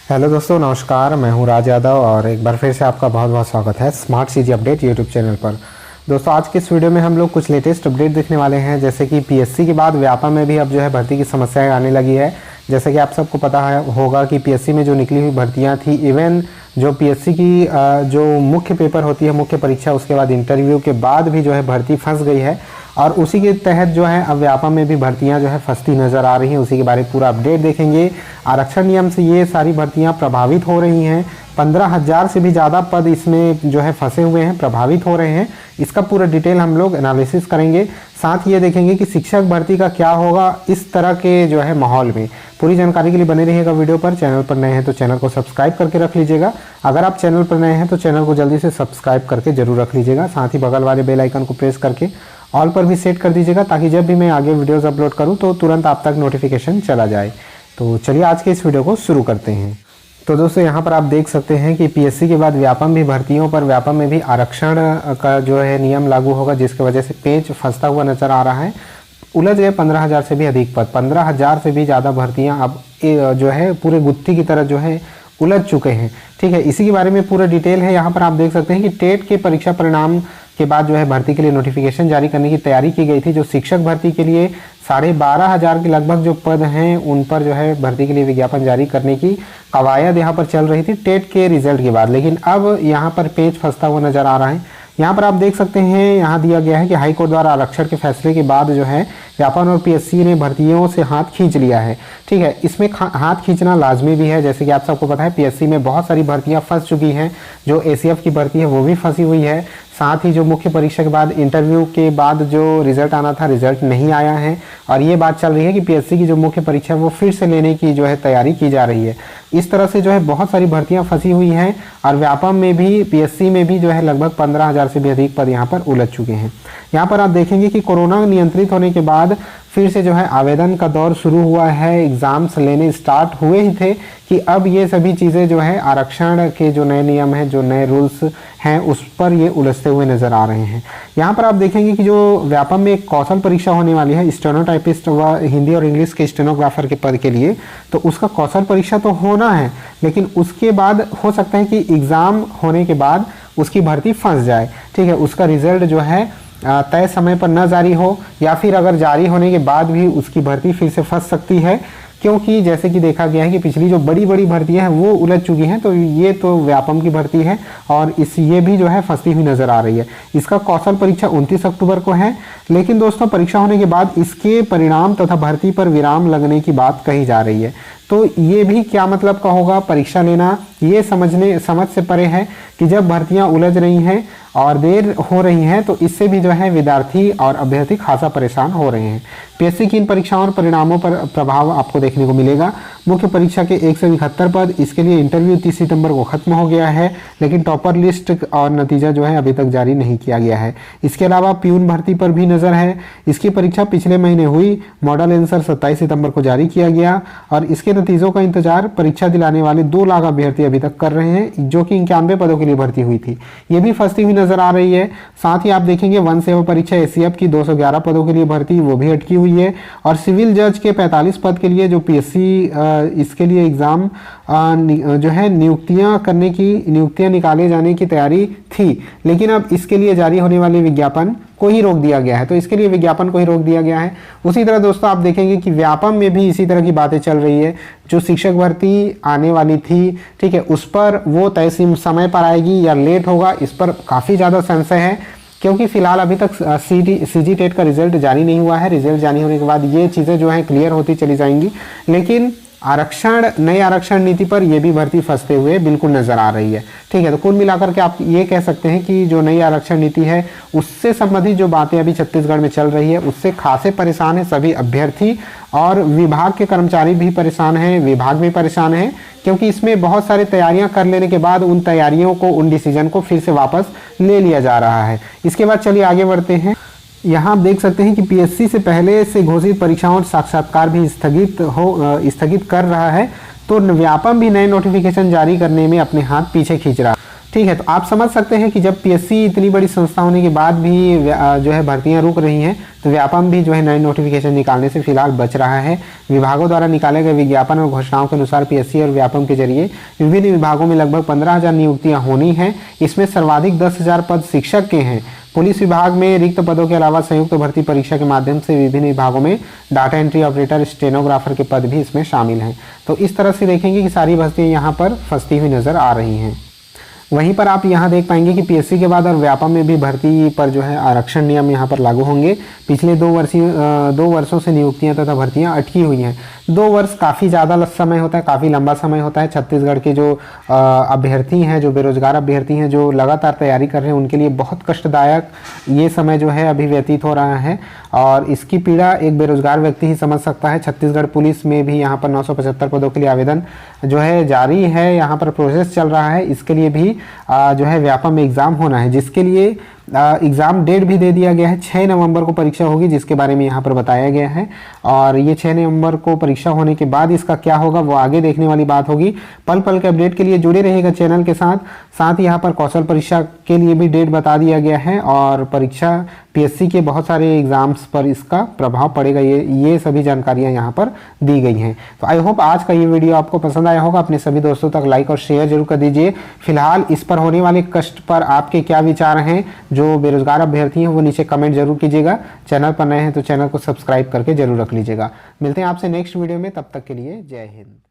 Hello दोस्तों, नमस्कार। मैं हूं राज यादव और एक बार फिर से आपका बहुत बहुत स्वागत है smart CG update YouTube channel पर। दोस्तों, आज के इस वीडियो में हम लोग कुछ लेटेस्ट अपडेट देखने वाले हैं। जैसे कि पीएससी के बाद व्यापम में भी अब जो है भर्ती की समस्याएं आने लगी है। जैसे कि आप सबको पता होगा कि पीएससी में जो निकली हुई भर्तियाँ थी, इवन जो पीएससी की जो मुख्य पेपर होती है, मुख्य परीक्षा, उसके बाद इंटरव्यू के बाद भी जो है भर्ती फंस गई है। और उसी के तहत जो है अब व्यापम में भी भर्तियां जो है फंसती नज़र आ रही हैं। उसी के बारे में पूरा अपडेट देखेंगे। आरक्षण नियम से ये सारी भर्तियां प्रभावित हो रही हैं। 15,000 से भी ज़्यादा पद इसमें जो है फंसे हुए हैं, प्रभावित हो रहे हैं। इसका पूरा डिटेल हम लोग एनालिसिस करेंगे। साथ ये देखेंगे कि शिक्षक भर्ती का क्या होगा इस तरह के जो है माहौल में। पूरी जानकारी के लिए बने रहिएगा वीडियो पर। चैनल पर नए हैं तो चैनल को सब्सक्राइब करके रख लीजिएगा। अगर आप चैनल पर नए हैं तो चैनल को जल्दी से सब्सक्राइब करके जरूर रख लीजिएगा। साथ ही बगल वाले बेल आइकन को प्रेस करके ऑल पर भी सेट कर दीजिएगा, ताकि जब भी मैं आगे वीडियोस अपलोड करूं तो तुरंत आप तक नोटिफिकेशन चला जाए। तो चलिए आज के इस वीडियो को शुरू करते हैं। तो दोस्तों, यहाँ पर आप देख सकते हैं कि पीएससी के बाद व्यापम भी भर्तियों पर व्यापम में भी आरक्षण का जो है नियम लागू होगा, जिसकी वजह से पेच फंसता हुआ नजर आ रहा है। उलझ गए 15,000 से भी अधिक पद, 15,000 से भी ज़्यादा भर्तियाँ अब जो है पूरे गुत्थी की तरह जो है उलझ चुके हैं। ठीक है, इसी के बारे में पूरा डिटेल है। यहाँ पर आप देख सकते हैं कि टेट के परीक्षा परिणाम के बाद जो है भर्ती के लिए नोटिफिकेशन जारी करने की तैयारी की गई थी। जो शिक्षक भर्ती के लिए 12,500 के लगभग जो पद हैं, उन पर जो है भर्ती के लिए विज्ञापन जारी करने की कवायद यहाँ पर चल रही थी टेट के रिजल्ट के बाद। लेकिन अब यहाँ पर पेच फंसता हुआ नजर आ रहा है। यहाँ पर आप देख सकते हैं, यहाँ दिया गया है कि हाईकोर्ट द्वारा आरक्षण के फैसले के बाद जो है व्यापम और पीएससी ने भर्तियों से हाथ खींच लिया है। ठीक है, इसमें हाथ खींचना लाजमी भी है। जैसे कि आप सबको पता है, पीएससी में बहुत सारी भर्तियां फंस चुकी हैं। जो एसीएफ की भर्ती है वो भी फंसी हुई है। साथ ही जो मुख्य परीक्षा के बाद इंटरव्यू के बाद जो रिजल्ट आना था, रिजल्ट नहीं आया है। और ये बात चल रही है कि पीएससी की जो मुख्य परीक्षा है वो फिर से लेने की जो है तैयारी की जा रही है। इस तरह से जो है बहुत सारी भर्तियां फंसी हुई हैं। और व्यापम में भी, पीएससी में भी जो है लगभग 15,000 से भी अधिक पद यहाँ पर उलझ चुके हैं। यहाँ पर आप देखेंगे कि कोरोना नियंत्रित होने के बाद फिर से जो है आवेदन का दौर शुरू हुआ है। एग्जाम्स लेने स्टार्ट हुए ही थे कि अब ये सभी चीज़ें जो है आरक्षण के जो नए नियम हैं, जो नए रूल्स हैं, उस पर ये उलझते हुए नजर आ रहे हैं। यहाँ पर आप देखेंगे कि जो व्यापम में एक कौशल परीक्षा होने वाली है, स्टेनोटाइपिस्ट व हिंदी और इंग्लिश के स्टेनोग्राफर के पद के लिए, तो उसका कौशल परीक्षा तो होना है, लेकिन उसके बाद हो सकता है कि एग्ज़ाम होने के बाद उसकी भर्ती फंस जाए। ठीक है, उसका रिजल्ट जो है तय समय पर न जारी हो, या फिर अगर जारी होने के बाद भी उसकी भर्ती फिर से फंस सकती है। क्योंकि जैसे कि देखा गया है कि पिछली जो बड़ी बड़ी भर्तियां हैं वो उलझ चुकी हैं। तो ये तो व्यापम की भर्ती है और ये भी जो है फंसती हुई नजर आ रही है। इसका कौशल परीक्षा 29 अक्टूबर को है। लेकिन दोस्तों, परीक्षा होने के बाद इसके परिणाम तथा भर्ती पर विराम लगने की बात कही जा रही है। तो ये भी क्या मतलब का होगा परीक्षा लेना, ये समझ से परे है कि जब भर्तियां उलझ रही हैं और देर हो रही हैं, तो इससे भी जो है विद्यार्थी और अभ्यर्थी खासा परेशान हो रहे हैं। पीएससी की इन परीक्षाओं और परिणामों पर प्रभाव आपको देखने को मिलेगा। मुख्य परीक्षा के 171 पद, इसके लिए इंटरव्यू 30 सितंबर को खत्म हो गया है, लेकिन टॉपर लिस्ट और नतीजा जो है अभी तक जारी नहीं किया गया है। इसके अलावा प्यून भर्ती पर भी नजर है। इसकी परीक्षा पिछले महीने हुई। मॉडल आंसर 27 सितंबर को जारी किया गया और इसके नतीजों का इंतजार परीक्षा दिलाने वाले 2 लाख अभ्यर्थी अभी तक कर रहे हैं, जो कि 91 पदों के लिए भर्ती हुई थी। ये भी फंसती हुई नजर आ रही है। साथ ही आप देखेंगे वन सेवा परीक्षा एसीएफ की 211 पदों के लिए भर्ती, वो भी अटकी हुई है। और सिविल जज के 45 पद के लिए जो पीएससी इसके लिए एग्जाम जो है नियुक्तियां निकाले जाने की तैयारी थी, लेकिन अब इसके लिए जारी होने वाले विज्ञापन को ही रोक दिया गया है। तो इसके लिए विज्ञापन को ही रोक दिया गया है। उसी तरह दोस्तों, आप देखेंगे कि व्यापम में भी इसी तरह की बातें चल रही है। जो शिक्षक भर्ती आने वाली थी, ठीक है, उस पर वो तय समय पर आएगी या लेट होगा, इस पर काफ़ी ज़्यादा संशय है। क्योंकि फिलहाल अभी तक सीजी टेट का रिजल्ट जारी नहीं हुआ है। रिजल्ट जारी होने के बाद ये चीज़ें जो हैं क्लियर होती चली जाएंगी। लेकिन नई आरक्षण नीति पर यह भी भर्ती फंसते हुए बिल्कुल नजर आ रही है। ठीक है, तो कुल मिलाकर के आप ये कह सकते हैं कि जो नई आरक्षण नीति है, उससे संबंधित जो बातें अभी छत्तीसगढ़ में चल रही है, उससे खासे परेशान है सभी अभ्यर्थी और विभाग के कर्मचारी भी परेशान हैं, विभाग भी परेशान है। क्योंकि इसमें बहुत सारी तैयारियां कर लेने के बाद उन तैयारियों को, उन डिसीजन को फिर से वापस ले लिया जा रहा है। इसके बाद चलिए आगे बढ़ते हैं। यहाँ आप देख सकते हैं कि पीएससी से पहले से घोषित परीक्षाओं और साक्षात्कार भी स्थगित कर रहा है। तो व्यापम भी नए नोटिफिकेशन जारी करने में अपने हाथ पीछे खींच रहा है। ठीक है, तो आप समझ सकते हैं कि जब पीएससी इतनी बड़ी संस्था होने के बाद भी जो है भर्तियां रुक रही हैं, तो व्यापम भी जो है नए नोटिफिकेशन निकालने से फिलहाल बच रहा है। विभागों द्वारा निकाले गए विज्ञापन और घोषणाओं के अनुसार पीएससी और व्यापम के जरिए विभिन्न विभागों में लगभग 15,000 नियुक्तियां होनी हैं। इसमें सर्वाधिक 10,000 पद शिक्षक के हैं। पुलिस विभाग में रिक्त पदों के अलावा संयुक्त भर्ती परीक्षा के माध्यम से विभिन्न विभागों में डाटा एंट्री ऑपरेटर, स्टेनोग्राफर के पद भी इसमें शामिल हैं। तो इस तरह से देखेंगे कि सारी भर्तियां यहाँ पर फंसती हुई नजर आ रही हैं। वहीं पर आप यहाँ देख पाएंगे कि पीएससी के बाद और व्यापम में भी भर्ती पर जो है आरक्षण नियम यहाँ पर लागू होंगे। पिछले 2 वर्षों से नियुक्तियां तथा भर्तियां अटकी हुई हैं। 2 वर्ष काफ़ी ज़्यादा समय होता है, काफ़ी लंबा समय होता है। छत्तीसगढ़ के जो अभ्यर्थी हैं, जो बेरोजगार अभ्यर्थी हैं, जो लगातार तैयारी कर रहे हैं, उनके लिए बहुत कष्टदायक ये समय जो है अभी व्यतीत हो रहा है और इसकी पीड़ा एक बेरोजगार व्यक्ति ही समझ सकता है। छत्तीसगढ़ पुलिस में भी यहाँ पर 975 पदों के लिए आवेदन जो है जारी है, यहाँ पर प्रोसेस चल रहा है। इसके लिए भी जो है व्यापम में एग्ज़ाम होना है, जिसके लिए एग्ज़ाम डेट भी दे दिया गया है। 6 नवंबर को परीक्षा होगी, जिसके बारे में यहाँ पर बताया गया है। और ये 6 नवंबर को परीक्षा होने के बाद इसका क्या होगा वो आगे देखने वाली बात होगी। पल पल के अपडेट के लिए जुड़े रहेगा चैनल के साथ यहाँ पर कौशल परीक्षा के लिए भी डेट बता दिया गया है और परीक्षा पीएससी के बहुत सारे एग्जाम्स पर इसका प्रभाव पड़ेगा। ये सभी जानकारियाँ यहाँ पर दी गई हैं। तो आई होप आज का ये वीडियो आपको पसंद आया होगा। अपने सभी दोस्तों तक लाइक और शेयर जरूर कर दीजिए। फिलहाल इस पर होने वाले कष्ट पर आपके क्या विचार हैं? जो बेरोजगार अभ्यर्थी हैं वो नीचे कमेंट जरूर कीजिएगा। चैनल पर नए हैं तो चैनल को सब्सक्राइब करके जरूर रख लीजिएगा। मिलते हैं आपसे नेक्स्ट वीडियो में, तब तक के लिए जय हिंद।